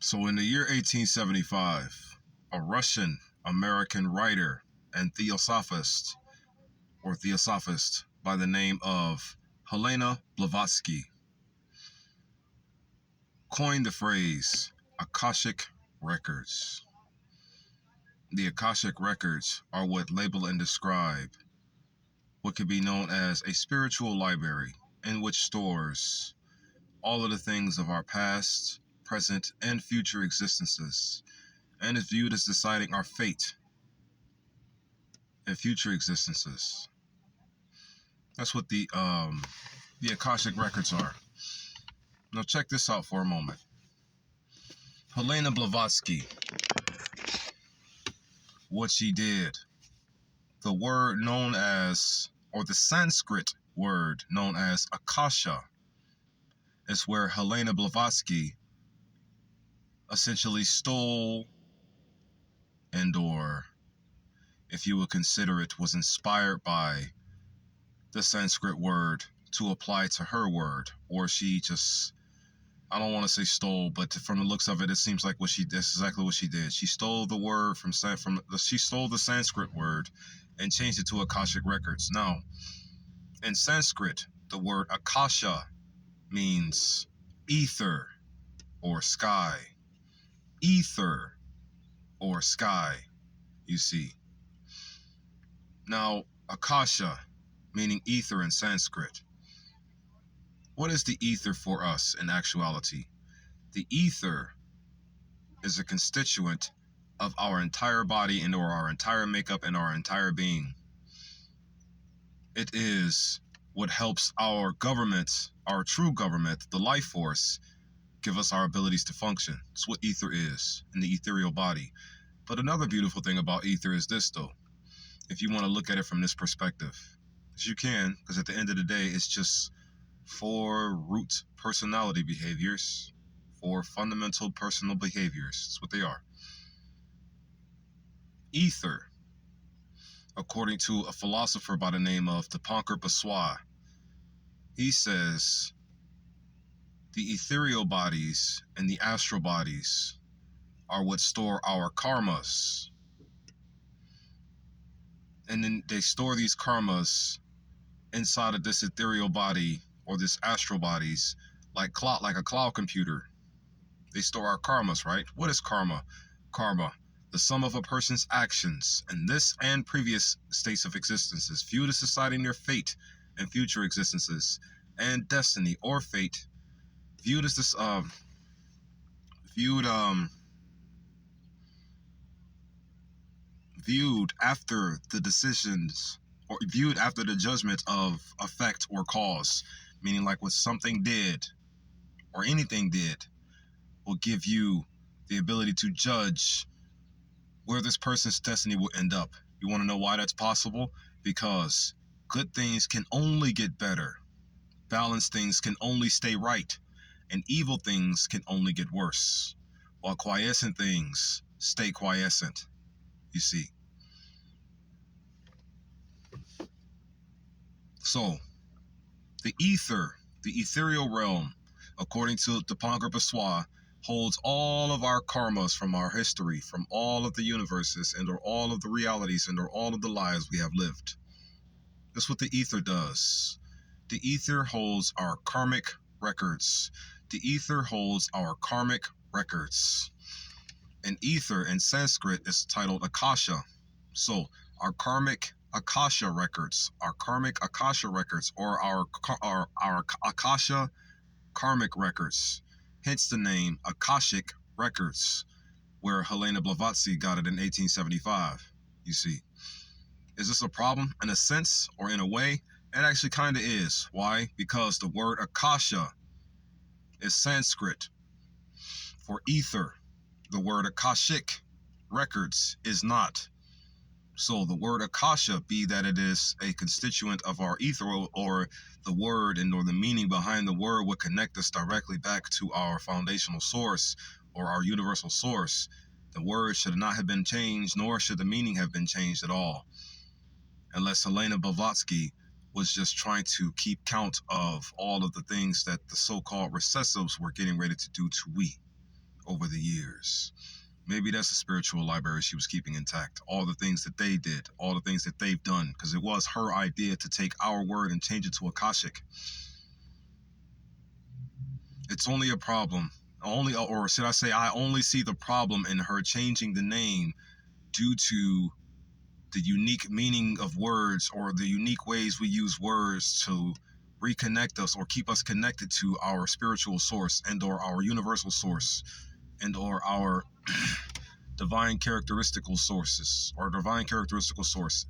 So in the year 1875, a Russian-American writer and theosophist by the name of Helena Blavatsky coined the phrase Akashic Records. The Akashic Records are what label and describe what could be known as a spiritual library in which stores all of the things of our past, present, and future existences, and is viewed as deciding our fate in future existences. That's what the Akashic Records are. Now check this out for a moment. Helena Blavatsky, what she did, the word known as, or the Sanskrit word known as Akasha, is where Helena Blavatsky essentially stole or, if you would consider it, was inspired by the Sanskrit word to apply to her word, or she just, I don't want to say stole, but from the looks of it, it seems like that's exactly what she did. She stole the word she stole the Sanskrit word and changed it to Akashic Records. Now, in Sanskrit, the word Akasha means ether or sky. Ether or sky, you see. Now, Akasha, meaning ether in Sanskrit. What is the ether for us in actuality? The ether is a constituent of our entire body and or our entire makeup and our entire being. It is what helps our government, our true government, the life force, give us our abilities to function. It's what ether is in the ethereal body. But another beautiful thing about ether is this, though. If you want to look at it from this perspective, as you can, because at the end of the day, it's just 4 root personality behaviors, 4 fundamental personal behaviors. That's what they are. Ether, according to a philosopher by the name of Dipankar Baswar, he says the ethereal bodies and the astral bodies are what store our karmas. And then they store these karmas inside of this ethereal body or this astral bodies like a cloud computer. They store our karmas, right? What is karma? Karma, the sum of a person's actions in this and previous states of existences, viewed as deciding their fate in future existences, and destiny or fate, viewed as this viewed after the decisions, or viewed after the judgment of effect or cause, meaning like what something did or anything did will give you the ability to judge where this person's destiny will end up. You want to know why that's possible? Because good things can only get better, balanced things can only stay right, and evil things can only get worse, while quiescent things stay quiescent, you see. So, the ether, the ethereal realm, according to Dipankar Baswar, holds all of our karmas from our history, from all of the universes, and or all of the realities, and or all of the lives we have lived. That's what the ether does. The ether holds our karmic records. The ether holds our karmic records. And ether in Sanskrit is titled Akasha. So our karmic Akasha records, or our Akasha karmic records, hence the name Akashic Records, where Helena Blavatsky got it in 1875, you see. Is this a problem? In a sense, or in a way, it actually kind of is. Why? Because the word Akasha is Sanskrit for ether. The word Akashic Records is not. So the word Akasha, be that it is a constituent of our ether, or the word and or the meaning behind the word would connect us directly back to our foundational source or our universal source. The word should not have been changed, nor should the meaning have been changed at all. Unless Helena Blavatsky was just trying to keep count of all of the things that the so-called recessives were getting ready to do to we, over the years. Maybe that's a spiritual library she was keeping intact. All the things that they did, all the things that they've done, because it was her idea to take our word and change it to Akashic. It's only a problem. Or should I say, I only see the problem in her changing the name due to the unique meaning of words, or the unique ways we use words to reconnect us or keep us connected to our spiritual source and or our universal source and or our divine characteristical sources or divine characteristical source.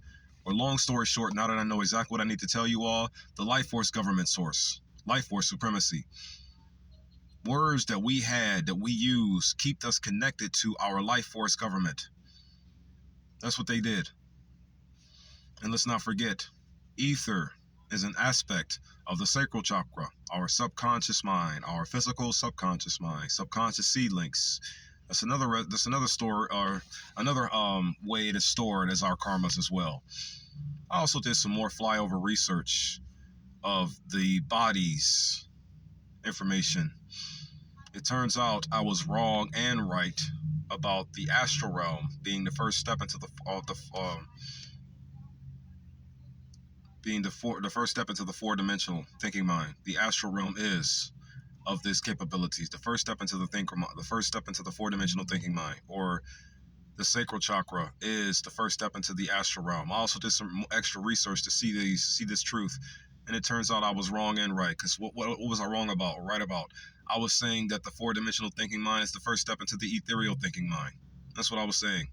Or long story short, now that I know exactly what I need to tell you all, the life force government source, life force supremacy. Words that we had, that we use, keep us connected to our life force government. That's what they did. And let's not forget, ether is an aspect of the sacral chakra, our subconscious mind, our physical subconscious mind, subconscious seed links. That's another store, or another way to store it as our karmas as well. I also did some more flyover research of the body's information. It turns out I was wrong and right about the astral realm being the first step into the first step into the four-dimensional thinking mind. The astral realm is of these capabilities. The first step into the four-dimensional thinking mind, or the sacral chakra, is the first step into the astral realm. I also did some extra research to see this truth, and it turns out I was wrong and right. Because what was I wrong about or right about? I was saying that the four-dimensional thinking mind is the first step into the ethereal thinking mind. That's what I was saying,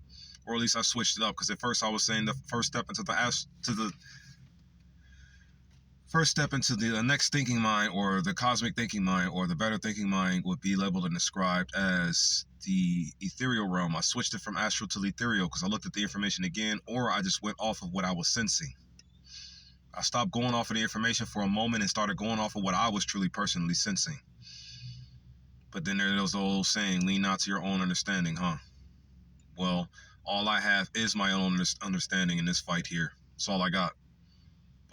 or at least I switched it up. Because at first I was saying the first step into the first step into the next thinking mind, or the cosmic thinking mind, or the better thinking mind, would be labeled and described as the ethereal realm. I switched it from astral to ethereal because I looked at the information again, or I just went off of what I was sensing. I stopped going off of the information for a moment and started going off of what I was truly personally sensing. But then there's the old saying, lean not to your own understanding, huh? Well, all I have is my own understanding in this fight here. That's all I got.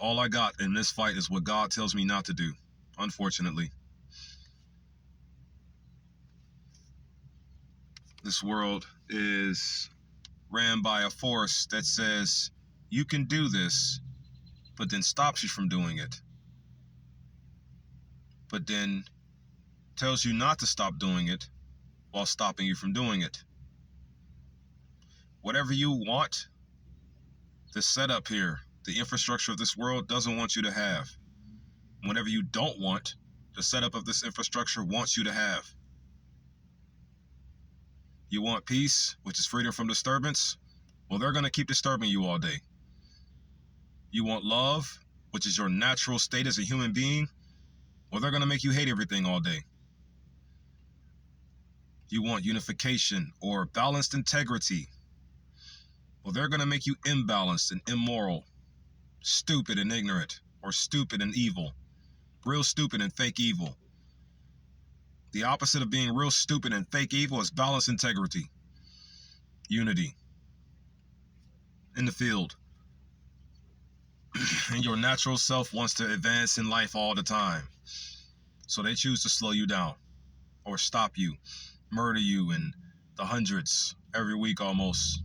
All I got in this fight is what God tells me not to do, unfortunately. This world is ran by a force that says you can do this, but then stops you from doing it. But then tells you not to stop doing it while stopping you from doing it. Whatever you want, the setup here, the infrastructure of this world doesn't want you to have. Whatever you don't want, the setup of this infrastructure wants you to have. You want peace, which is freedom from disturbance? Well, they're going to keep disturbing you all day. You want love, which is your natural state as a human being? Well, they're going to make you hate everything all day. You want unification or balanced integrity? Well, they're going to make you imbalanced and immoral, stupid and ignorant, or stupid and evil. Real stupid and fake evil. The opposite of being real stupid and fake evil is balanced integrity. Unity. In the field. And your natural self wants to advance in life all the time. So they choose to slow you down. Or stop you. Murder you in the hundreds every week almost.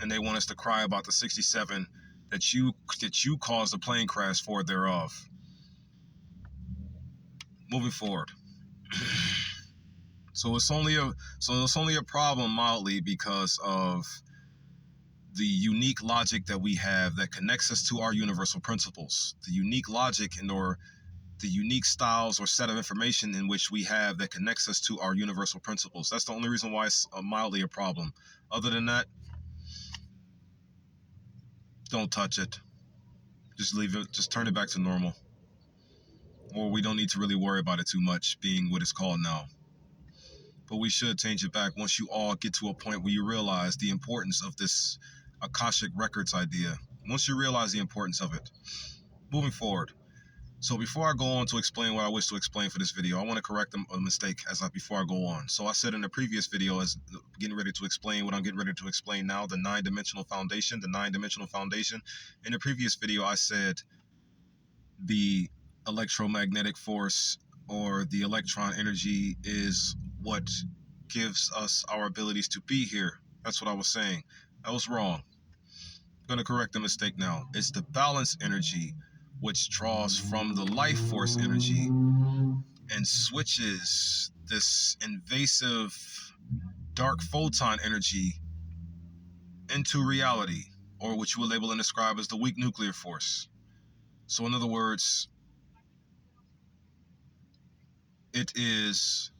And they want us to cry about the 67 that you caused a plane crash for thereof. Moving forward. So it's only a problem mildly because of the unique logic that we have that connects us to our universal principles. The unique logic or the unique styles or set of information in which we have that connects us to our universal principles. That's the only reason why it's mildly a problem. Other than that, don't touch it. Just leave it. Just turn it back to normal. Or we don't need to really worry about it too much, being what it's called now. But we should change it back once you all get to a point where you realize the importance of this Akashic Records idea. Once you realize the importance of it. Moving forward. So before I go on to explain what I wish to explain for this video, I want to correct a mistake before I go on. So I said in the previous video, as getting ready to explain what I'm getting ready to explain now, the nine-dimensional foundation. In the previous video, I said the electromagnetic force or the electron energy is what gives us our abilities to be here. That's what I was saying. I was wrong. I'm going to correct the mistake now. It's the balance energy which draws from the life force energy and switches this invasive dark photon energy into reality, or which you will label and describe as the weak nuclear force. So in other words, it is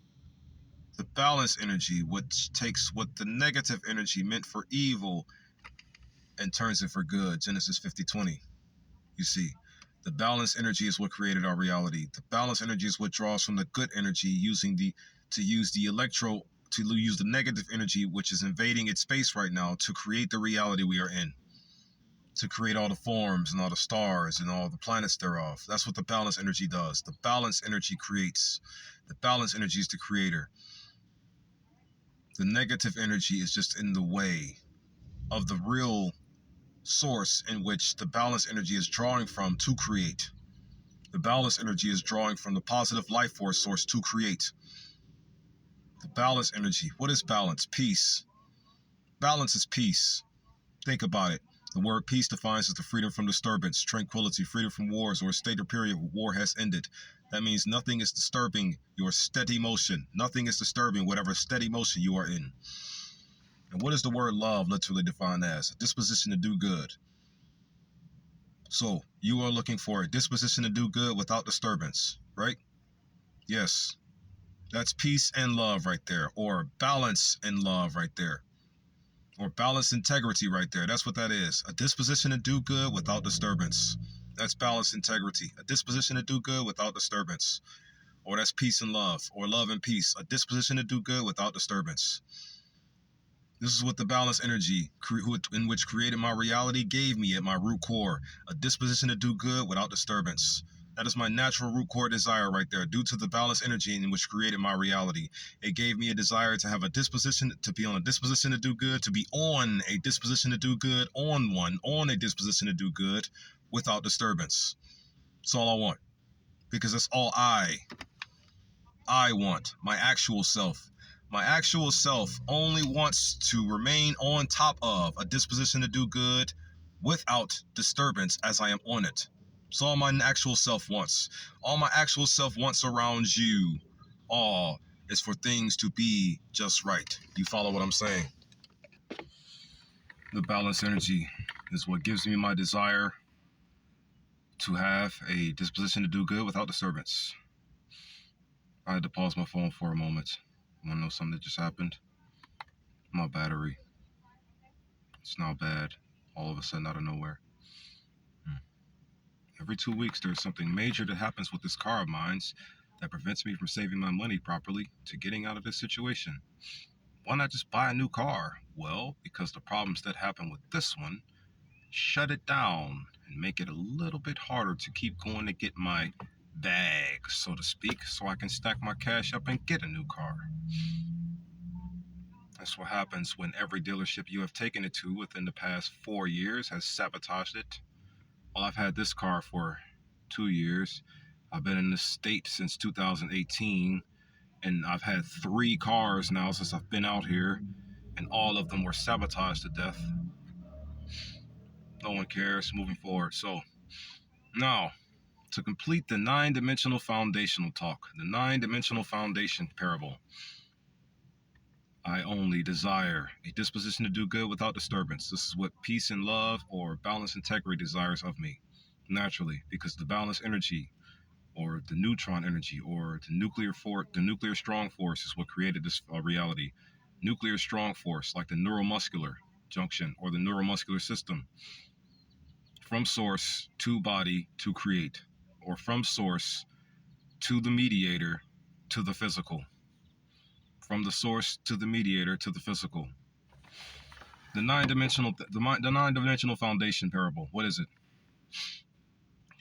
the balance energy which takes what the negative energy meant for evil and turns it for good. Genesis 50:20. You see, the balance energy is what created our reality. The balance energy is what draws from the good energy, to use the negative energy which is invading its space right now to create the reality we are in, to create all the forms and all the stars and all the planets thereof. That's what the balance energy does. The balance energy creates. The balance energy is the creator. The negative energy is just in the way of the real source in which the balance energy is drawing from to create. The balance energy is drawing from the positive life force source to create. The balance energy. What is balance? Peace. Balance is peace. Think about it. The word peace defines as the freedom from disturbance, tranquility, freedom from wars, or a state or period where war has ended. That means nothing is disturbing your steady motion. Nothing is disturbing whatever steady motion you are in. And what is the word love literally defined as? A disposition to do good. So you are looking for a disposition to do good without disturbance, right? Yes. That's peace and love right there, or balance and love right there, or balance integrity right there. That's what that is. A disposition to do good without disturbance. That's balance integrity. A disposition to do good without disturbance. Or that's peace and love, or love and peace. A disposition to do good without disturbance. This is what the balance energy in which created my reality gave me at my root core. A disposition to do good without disturbance. That is my natural root core desire right there, due to the balance energy in which created my reality. It gave me a desire to have a disposition, to be on a disposition to do good, to be on a disposition to do good, on a disposition to do good without disturbance. That's all I want. Because that's all I want. My actual self. My actual self only wants to remain on top of a disposition to do good without disturbance as I am on it. That's all my actual self wants. All my actual self wants around you all is for things to be just right. You follow what I'm saying? The balance energy is what gives me my desire to have a disposition to do good without disturbance. I had to pause my phone for a moment. Want to know something that just happened? My battery. It's now bad. All of a sudden, out of nowhere. Every 2 weeks, there's something major that happens with this car of mine that prevents me from saving my money properly to getting out of this situation. Why not just buy a new car? Well, because the problems that happen with this one shut it down and make it a little bit harder to keep going to get my bag, so to speak, so I can stack my cash up and get a new car. That's what happens when every dealership you have taken it to within the past 4 years has sabotaged it. Well, I've had this car for 2 years. I've been in this state since 2018, and I've had 3 cars now since I've been out here, and all of them were sabotaged to death. No one cares moving forward. So, now, to complete the 9-dimensional foundational talk, the 9-dimensional foundation parable. I only desire a disposition to do good without disturbance. This is what peace and love, or balance integrity, desires of me, naturally, because the balance energy, or the neutron energy, or the nuclear strong force is what created this reality. Nuclear strong force, like the neuromuscular junction or the neuromuscular system, from source to body to create, or from source to the mediator to the physical. From the source to the mediator to the physical. The nine-dimensional foundation parable. What is it?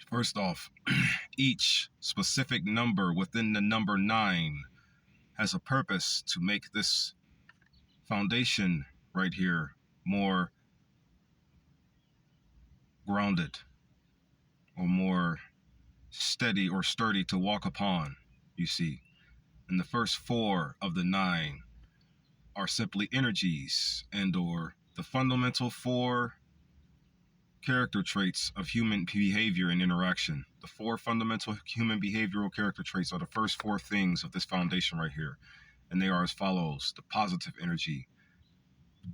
First off, each specific number within the number 9 has a purpose to make this foundation right here more grounded, or more steady or sturdy to walk upon, you see. And the first 4 of the 9 are simply energies and or the fundamental four character traits of human behavior and interaction. The four fundamental human behavioral character traits are the first four things of this foundation right here. And they are as follows: the positive energy,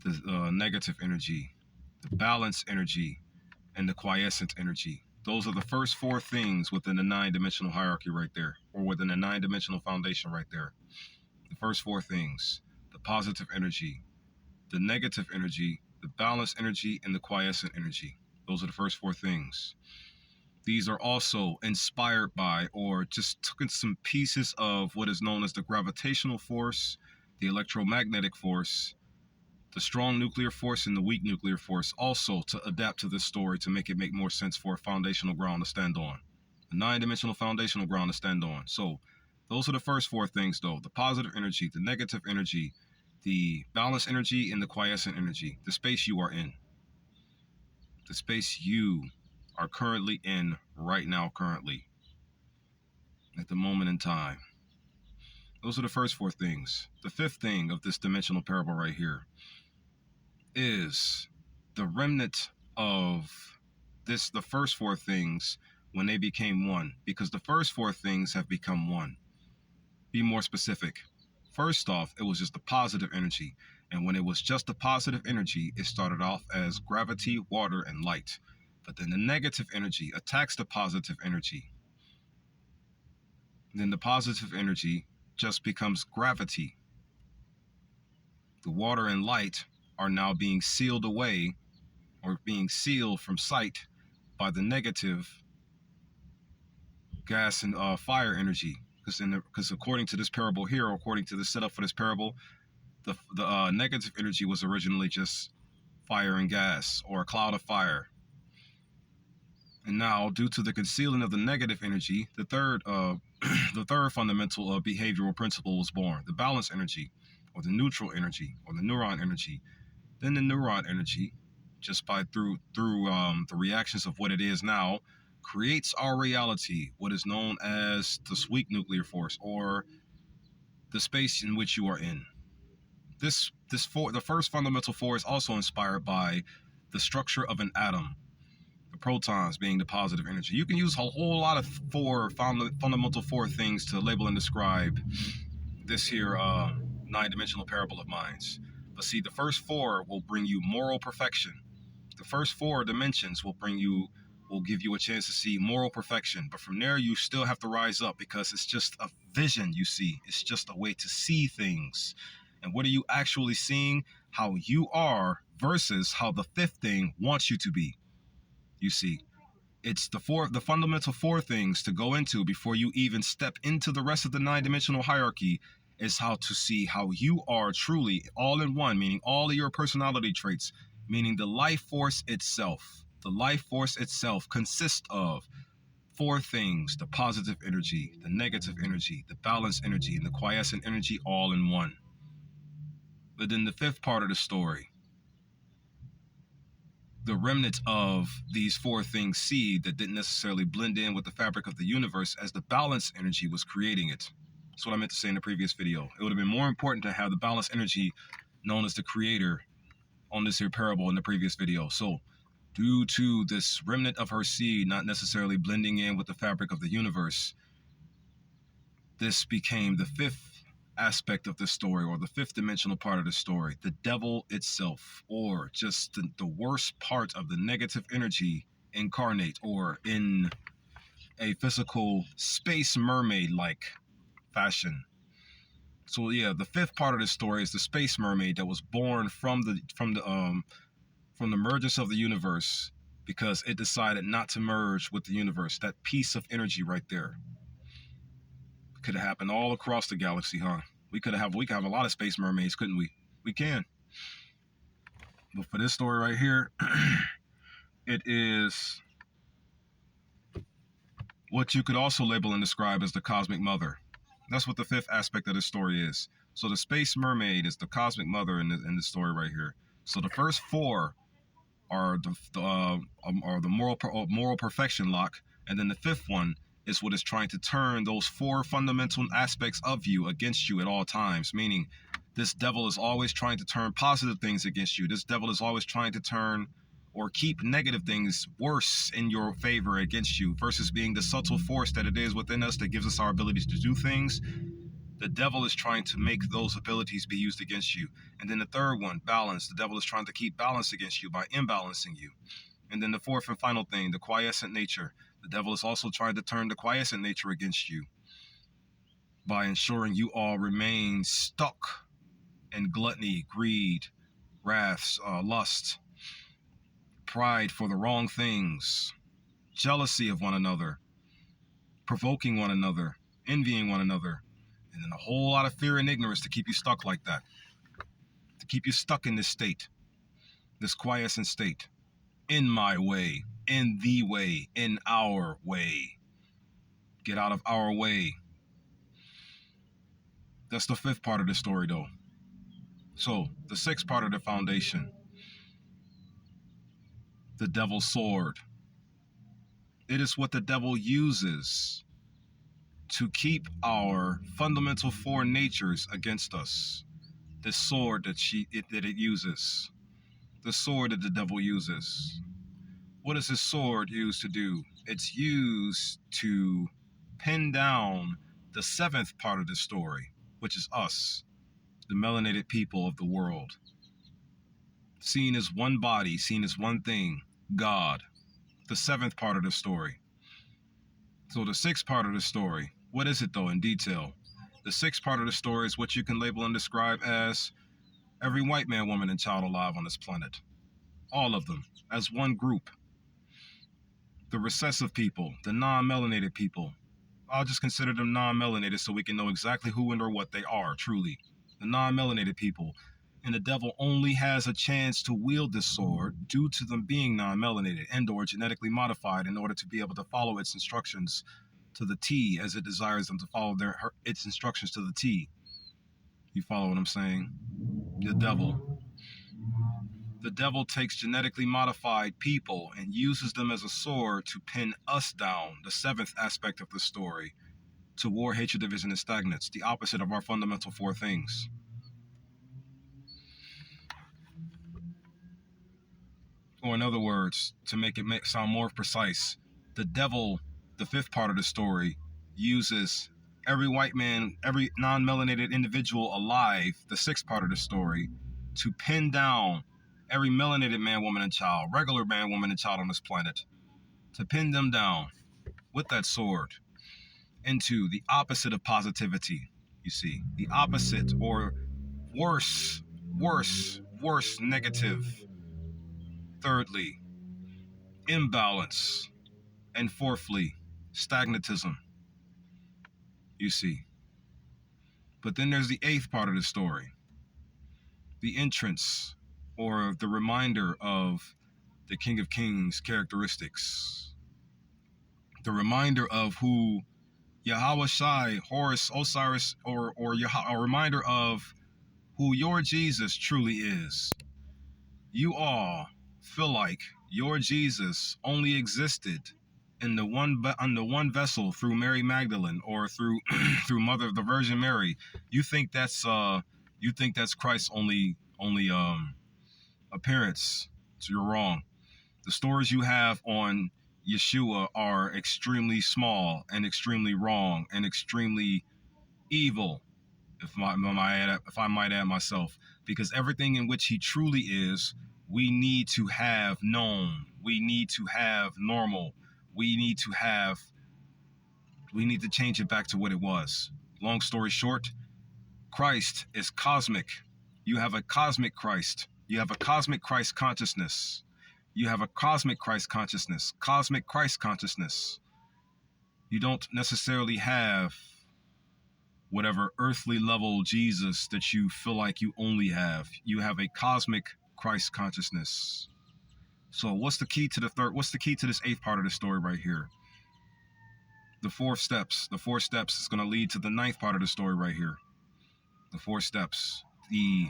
the negative energy, the balanced energy, and the quiescent energy. Those are the first four things within the 9-dimensional hierarchy right there, or within the 9-dimensional foundation right there. The first four things: the positive energy, the negative energy, the balanced energy, and the quiescent energy. Those are the first four things. These are also inspired by, or just took some pieces of what is known as the gravitational force, the electromagnetic force, the strong nuclear force, and the weak nuclear force, also to adapt to this story to make it make more sense for a foundational ground to stand on. A 9-dimensional foundational ground to stand on. So those are the first four things, though: the positive energy, the negative energy, the balanced energy, and the quiescent energy. The space you are in. The space you are currently in right now, currently, at the moment in time. Those are the first four things. The fifth thing of this dimensional parable right here is the remnant of this, the first four things, when they became one, because the first four things have become one. Be more specific. First off, it was just the positive energy. And when it was just the positive energy, it started off as gravity, water, and light. But then the negative energy attacks the positive energy. Then the positive energy just becomes gravity. The water and light are now being sealed away, or being sealed from sight, by the negative gas and fire energy. Because according to this parable here, or according to the setup for this parable, the negative energy was originally just fire and gas, or a cloud of fire. And now, due to the concealing of the negative energy, the third fundamental behavioral principle was born: the balance energy, or the neutral energy, or the neuron energy. Then the neuron energy, just by through the reactions of what it is now, creates our reality, what is known as the weak nuclear force, or the space in which you are in. The first fundamental four is also inspired by the structure of an atom. The protons being the positive energy. You can use a whole lot of fundamental four things to label and describe this here 9-dimensional parable of minds. But see, the first four will bring you moral perfection. The first four dimensions will give you a chance to see moral perfection. But from there, you still have to rise up, because it's just a vision you see. It's just a way to see things. And what are you actually seeing? How you are versus how the fifth thing wants you to be. You see, it's the fundamental four things to go into before you even step into the rest of the 9-dimensional hierarchy, is how to see how you are truly all in one, meaning all of your personality traits, meaning the life force itself. The life force itself consists of four things: the positive energy, the negative energy, the balanced energy, and the quiescent energy, all in one. But then the fifth part of the story, the remnant of these four things seed that didn't necessarily blend in with the fabric of the universe as the balanced energy was creating it. That's what I meant to say in the previous video. It would have been more important to have the balanced energy known as the creator on this here parable in the previous video. So due to this remnant of her seed not necessarily blending in with the fabric of the universe, this became the fifth aspect of the story, or the fifth dimensional part of the story: the devil itself, or just the worst part of the negative energy incarnate, or in a physical space mermaid like fashion. So yeah, the fifth part of the story is the space mermaid that was born from the mergence of the universe, because it decided not to merge with the universe. That piece of energy right there could have happened all across the galaxy, huh? We could have a lot of space mermaids, couldn't we? We can. But for this story right here, it is what you could also label and describe as the cosmic mother. That's what the fifth aspect of this story is. So the space mermaid is the cosmic mother in the story right here. So the first four are the moral perfection lock, and then the fifth one is what is trying to turn those four fundamental aspects of you against you at all times, meaning This devil is always trying to turn positive things against you. This devil is always trying to turn or keep negative things worse in your favor against you, versus being the subtle force that it is within us that gives us our abilities to do things. The devil is trying to make those abilities be used against you. And then the third one, balance. The devil is trying to keep balance against you by imbalancing you. And then the fourth and final thing, the quiescent nature. The devil is also trying to turn the quiescent nature against you by ensuring you all remain stuck in gluttony, greed, wrath, lust, pride for the wrong things, jealousy of one another, provoking one another, envying one another, and then a whole lot of fear and ignorance to keep you stuck like that, to keep you stuck in this state, this quiescent state, in my way, in the way, in our way. Get out of our way. That's the fifth part of the story, though. So, the sixth part of the foundation, the devil's sword. It is what the devil uses to keep our fundamental four natures against us. The sword that it uses. The sword that the devil uses. What is his sword used to do? It's used to pin down the seventh part of the story, which is us, the melanated people of the world. Seen as one body, seen as one thing, God. The seventh part of the story. So the sixth part of the story, what is it though in detail? The sixth part of the story is what you can label and describe as every white man, woman, and child alive on this planet. All of them, as one group. The recessive people, the non-melanated people. I'll just consider them non-melanated so we can know exactly who and or what they are, truly. The non-melanated people. And the devil only has a chance to wield this sword due to them being non-melanated and or genetically modified in order to be able to follow its instructions to the T as it desires them to follow its instructions to the T. You follow what I'm saying? The devil. The devil takes genetically modified people and uses them as a sword to pin us down, the seventh aspect of the story, to war, hatred, division, and stagnance, the opposite of our fundamental four things. Or in other words, to make it sound more precise, the devil, the fifth part of the story, uses every white man, every non-melanated individual alive, the sixth part of the story, to pin down every melanated man, woman, and child, regular man, woman, and child on this planet, to pin them down with that sword into the opposite of positivity, you see, the opposite or worse, negative. Thirdly, imbalance. And fourthly, stagnatism, you see. But then there's the eighth part of the story, the entrance or the reminder of the King of Kings characteristics, the reminder of who Yahweh Shai, Horus, Osiris, or a reminder of who your Jesus truly is. You all feel like your Jesus only existed in the one vessel through Mary Magdalene or through through Mother of the Virgin Mary. You think that's Christ's only appearance. So you're wrong. The stories you have on Yeshua are extremely small and extremely wrong and extremely evil, if I might add myself, because everything in which he truly is, we need to have known. We need to have normal. We need to change it back to what it was. Long story short, Christ is cosmic. You have a cosmic Christ. You have a cosmic Christ consciousness. You have a cosmic Christ consciousness. Cosmic Christ consciousness. You don't necessarily have whatever earthly level Jesus that you feel like you only have. You have a cosmic Christ consciousness. So what's the key to this eighth part of the story right here? The four steps. The four steps is going to lead to the ninth part of the story right here. The four steps. The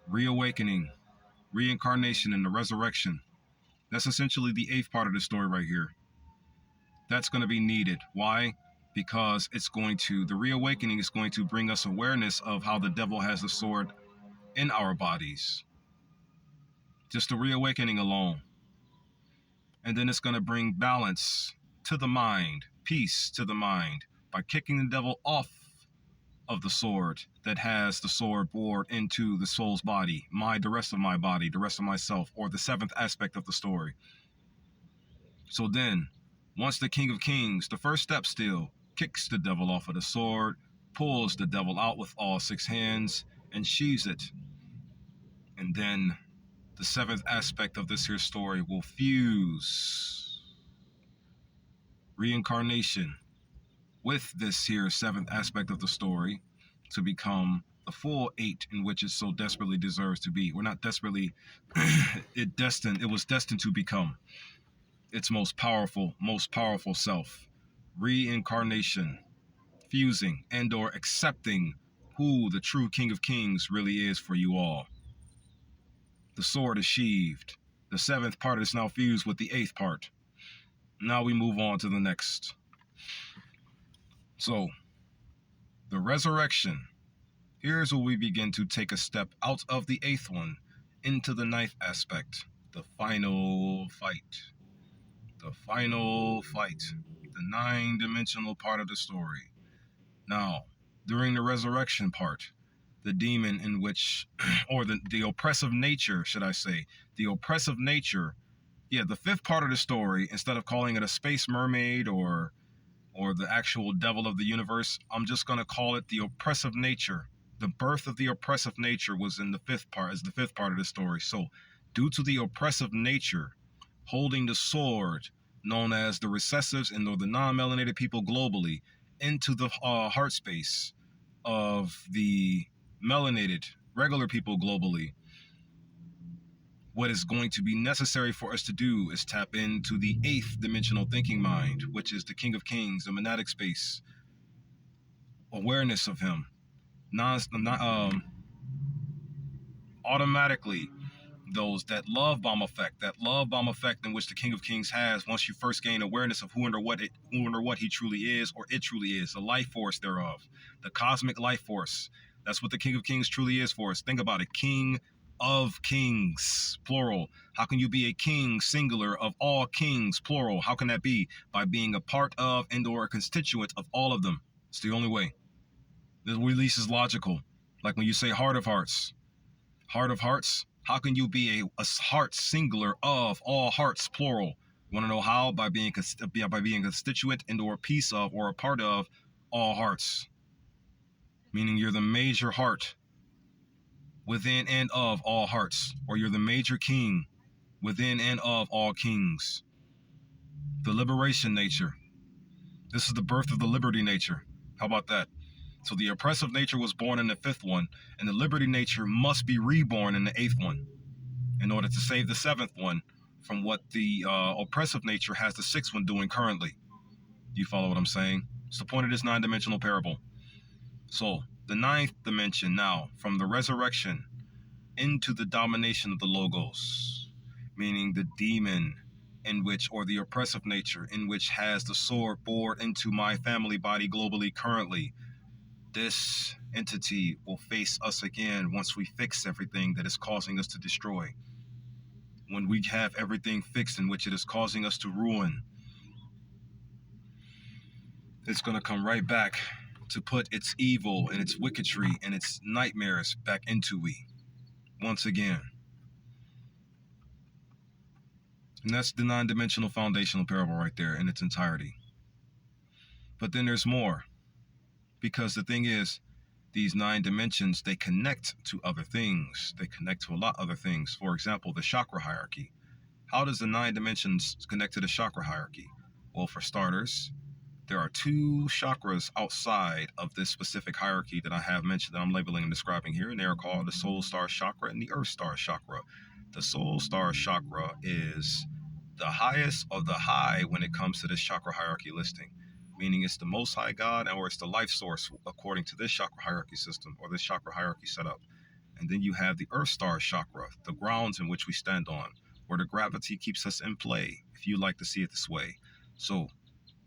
reawakening, reincarnation, and the resurrection. That's essentially the eighth part of the story right here. That's going to be needed. Why? because the reawakening is going to bring us awareness of how the devil has the sword in our bodies. Just the reawakening alone. And then it's going to bring balance to the mind, peace to the mind, by kicking the devil off of the sword that has the sword bored into the soul's body, the rest of my body, the rest of myself, or the seventh aspect of the story. So then, once the King of Kings, the first step still, kicks the devil off of the sword, pulls the devil out with all six hands, and sheathes it. And then the seventh aspect of this here story will fuse reincarnation with this here seventh aspect of the story to become the full 8 in which it so desperately deserves to be. We're not desperately, it was destined to become its most powerful self. Reincarnation, fusing and or accepting who the true King of Kings really is for you all. The sword is sheathed. The seventh part is now fused with the 8th part. Now we move on to the next. So, the resurrection. Here's where we begin to take a step out of the 8th one into the 9th aspect. The final fight. The final fight. The 9-dimensional part of the story. Now, during the resurrection part, the demon in which, or the oppressive nature, should I say, the oppressive nature, the 5th part of the story, instead of calling it a space mermaid or the actual devil of the universe, I'm just going to call it the oppressive nature. The birth of the oppressive nature was in the 5th part, as the 5th part of the story. So, due to the oppressive nature holding the sword, known as the recessives and the non-melanated people globally, into the heart space of the melanated, regular people globally, what is going to be necessary for us to do is tap into the 8th dimensional thinking mind, which is the King of Kings, the monadic space, awareness of him. Automatically, that love bomb effect in which the King of Kings has once you first gain awareness of who and what he truly is, or it truly is, the life force thereof, the cosmic life force. That's what the King of Kings truly is for us. Think about it. King of Kings, plural. How can you be a king, singular, of all kings, plural? How can that be? By being a part of and or a constituent of all of them. It's the only way. The release is logical. Like when you say heart of hearts. Heart of hearts. How can you be a heart singular of all hearts, plural? You want to know how? By being a constituent and or a piece of or a part of all hearts. Meaning you're the major heart within and of all hearts. Or you're the major king within and of all kings. The liberation nature. This is the birth of the liberty nature. How about that? So the oppressive nature was born in the 5th one, and the liberty nature must be reborn in the 8th one in order to save the 7th one from what the oppressive nature has the 6th one doing currently. Do you follow what I'm saying? It's the point of this 9-dimensional parable. So the 9th dimension now, from the resurrection into the domination of the logos, meaning the demon in which, or the oppressive nature in which has the sword bored into my family body globally currently. This entity will face us again once we fix everything that is causing us to destroy. When we have everything fixed in which it is causing us to ruin, it's going to come right back to put its evil and its wickedry and its nightmares back into we once again. And that's the 9-dimensional foundational parable right there in its entirety. But then there's more. Because the thing is, these 9 dimensions, they connect to other things. They connect to a lot of other things. For example, the chakra hierarchy. How does the 9 dimensions connect to the chakra hierarchy? Well, for starters, there are 2 chakras outside of this specific hierarchy that I have mentioned, that I'm labeling and describing here, and they are called the Soul Star Chakra and the Earth Star Chakra. The Soul Star Chakra is the highest of the high when it comes to this chakra hierarchy listing, meaning it's the most high God, or it's the life source according to this chakra hierarchy system, or this chakra hierarchy setup. And then you have the Earth Star Chakra, the grounds in which we stand on, where the gravity keeps us in play, if you like to see it this way. So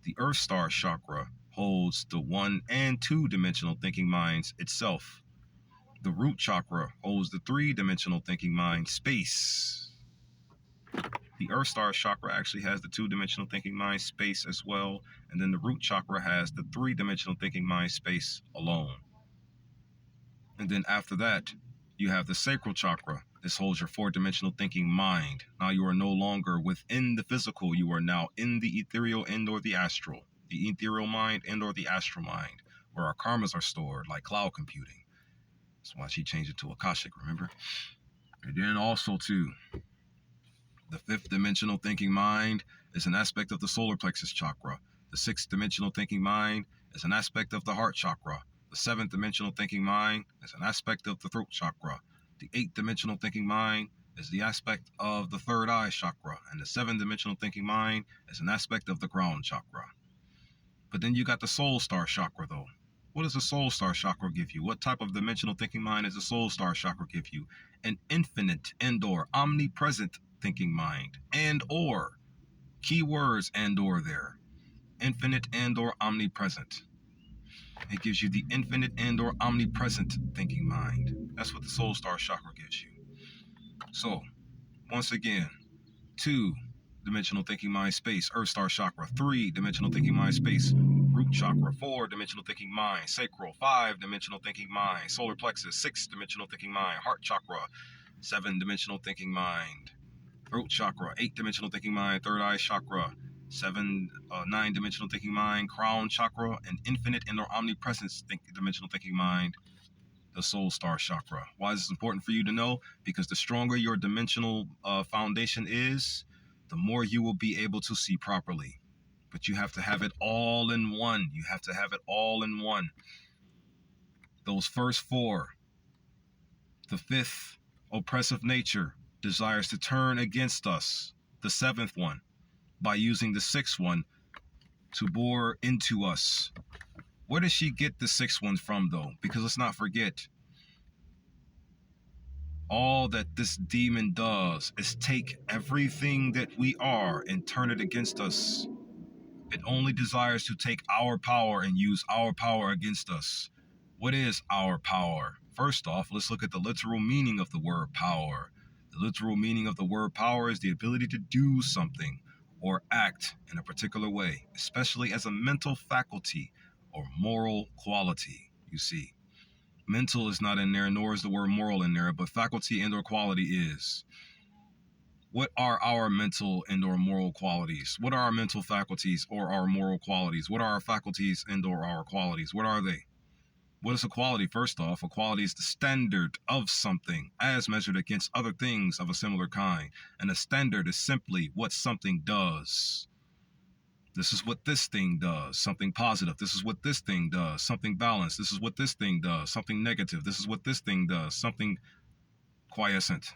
the Earth Star Chakra holds the 1 and 2 dimensional thinking minds itself. The root chakra holds the 3-dimensional thinking mind space. The Earth Star chakra actually has the 2-dimensional thinking mind space as well, and then the root chakra has the 3-dimensional thinking mind space alone. And then after that, you have the sacral chakra. This holds your 4-dimensional thinking mind. Now you are no longer within the physical, you are now in the ethereal and or the astral. The ethereal mind and or the astral mind, where our karmas are stored, like cloud computing. That's why she changed it to Akashic, remember? And then also too, the 5th-dimensional thinking mind is an aspect of the solar plexus chakra. The 6th-dimensional thinking mind is an aspect of the heart chakra. The 7th-dimensional thinking mind is an aspect of the throat chakra. The 8th-dimensional thinking mind is the aspect of the third eye chakra. And the 7th-dimensional thinking mind is an aspect of the crown chakra. But then you got the soul star chakra though. What does the soul star chakra give you? What type of dimensional thinking mind does the soul star chakra give you? An infinite and or omnipresent thinking mind, and or keywords and or there, infinite and or omnipresent. It gives you the infinite and or omnipresent thinking mind. That's what the soul star chakra gives you. So once again, 2-dimensional thinking mind space, Earth star chakra. 3-dimensional thinking mind space, root chakra. 4-dimensional thinking mind, sacral. 5-dimensional thinking mind, solar plexus. 6-dimensional thinking mind, heart chakra. 7-dimensional thinking mind, throat chakra. 8-dimensional thinking mind, third eye chakra. 9-dimensional thinking mind, crown chakra. And infinite and or omnipresent dimensional thinking mind, the soul star chakra. Why is this important for you to know? Because the stronger your dimensional foundation is, the more you will be able to see properly. But you have to have it all in one. You have to have it all in one. Those first 4, the 5th, oppressive nature, desires to turn against us. The 7th one, by using the 6th one to bore into us. Where does she get the 6th one from though? Because let's not forget, all that this demon does is take everything that we are and turn it against us. It only desires to take our power and use our power against us. What is our power? First off, let's look at the literal meaning of the word power. The literal meaning of the word power is the ability to do something or act in a particular way, especially as a mental faculty or moral quality, you see. Mental is not in there, nor is the word moral in there, but faculty and or quality is. What are our mental and or moral qualities? What are our mental faculties or our moral qualities? What are our faculties and or our qualities? What are they? What is a quality? First off, a quality is the standard of something as measured against other things of a similar kind. And a standard is simply what something does. This is what this thing does, something positive. This is what this thing does, something balanced. This is what this thing does, something negative. This is what this thing does, something quiescent.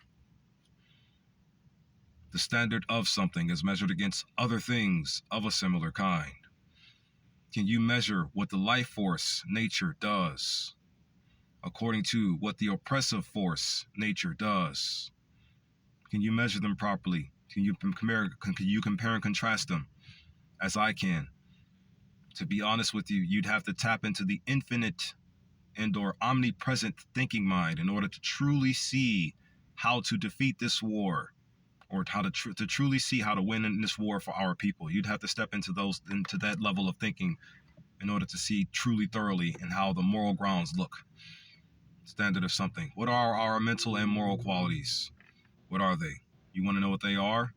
The standard of something is measured against other things of a similar kind. Can you measure what the life force, nature, does according to what the oppressive force, nature, does? Can you measure them properly? Can you compare and contrast them as I can? To be honest with you, you'd have to tap into the infinite and or omnipresent thinking mind in order to truly see how to defeat this war, or how to truly see how to win in this war for our people. You'd have to step into that level of thinking in order to see truly thoroughly and how the moral grounds look. Standard of something. What are our mental and moral qualities? What are they? You want to know what they are?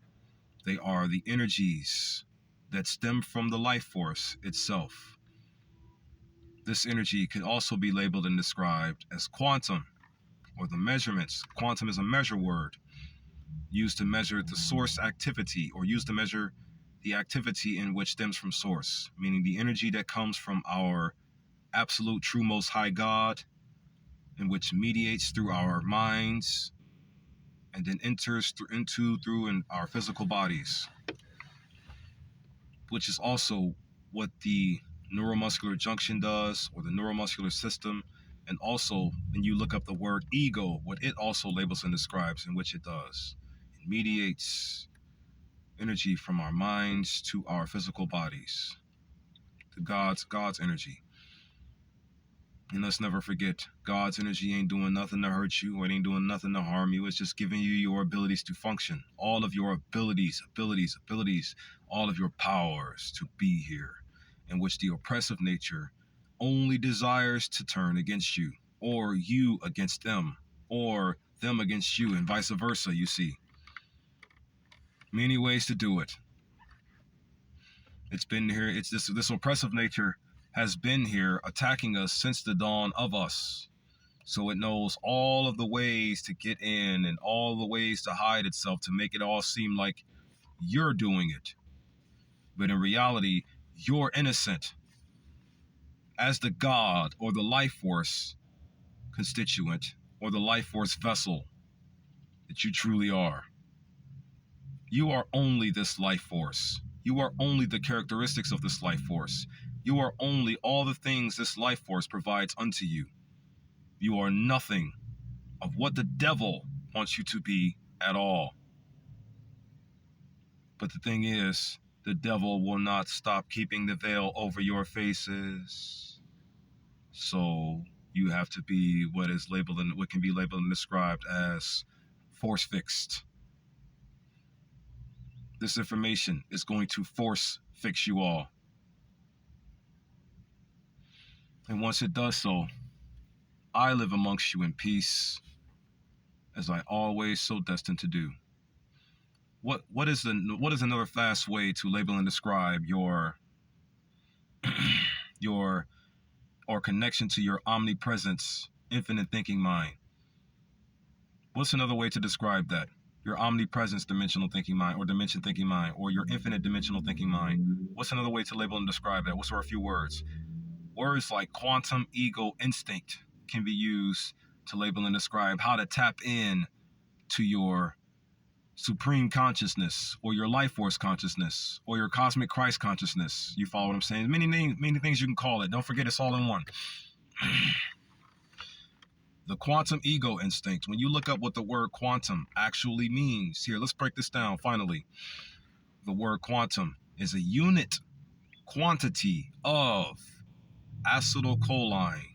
They are the energies that stem from the life force itself. This energy could also be labeled and described as quantum, or the measurements. Quantum is a measure word used to measure the source activity, or used to measure the activity in which stems from source, meaning the energy that comes from our absolute true most high God, in which mediates through our minds and then enters through in our physical bodies, which is also what the neuromuscular junction does, or the neuromuscular system. And also, when you look up the word ego, what it also labels and describes, in which it does. It mediates energy from our minds to our physical bodies. to God's energy. And let's never forget, God's energy ain't doing nothing to hurt you, or it ain't doing nothing to harm you. It's just giving you your abilities to function. All of your abilities, all of your powers to be here, in which the oppressive nature only desires to turn against you, or you against them, or them against you, and vice versa, you see. Many ways to do it. It's been here, it's this oppressive nature has been here attacking us since the dawn of us. So it knows all of the ways to get in and all the ways to hide itself to make it all seem like you're doing it. But in reality, you're innocent as the God or the life force constituent or the life force vessel that you truly are. You are only this life force. You are only the characteristics of this life force. You are only all the things this life force provides unto you. You are nothing of what the devil wants you to be at all. But the thing is, the devil will not stop keeping the veil over your faces. So you have to be what can be labeled and described as force fixed. This information is going to force fix you all. And once it does so, I live amongst you in peace, as I always so destined to do. What is another fast way to label and describe your or connection to your omnipresence, infinite thinking mind? What's another way to describe that? Your omnipresence dimensional thinking mind, or dimension thinking mind, or your infinite dimensional thinking mind. What's another way to label and describe that? What's a few words? Words like quantum ego instinct can be used to label and describe how to tap in to your supreme consciousness, or your life force consciousness, or your cosmic Christ consciousness. You follow what I'm saying? Many things you can call it. Don't forget, it's all in one. The quantum ego instinct. When you look up what the word quantum actually means, here, let's break this down finally. The word quantum is a unit quantity of acetylcholine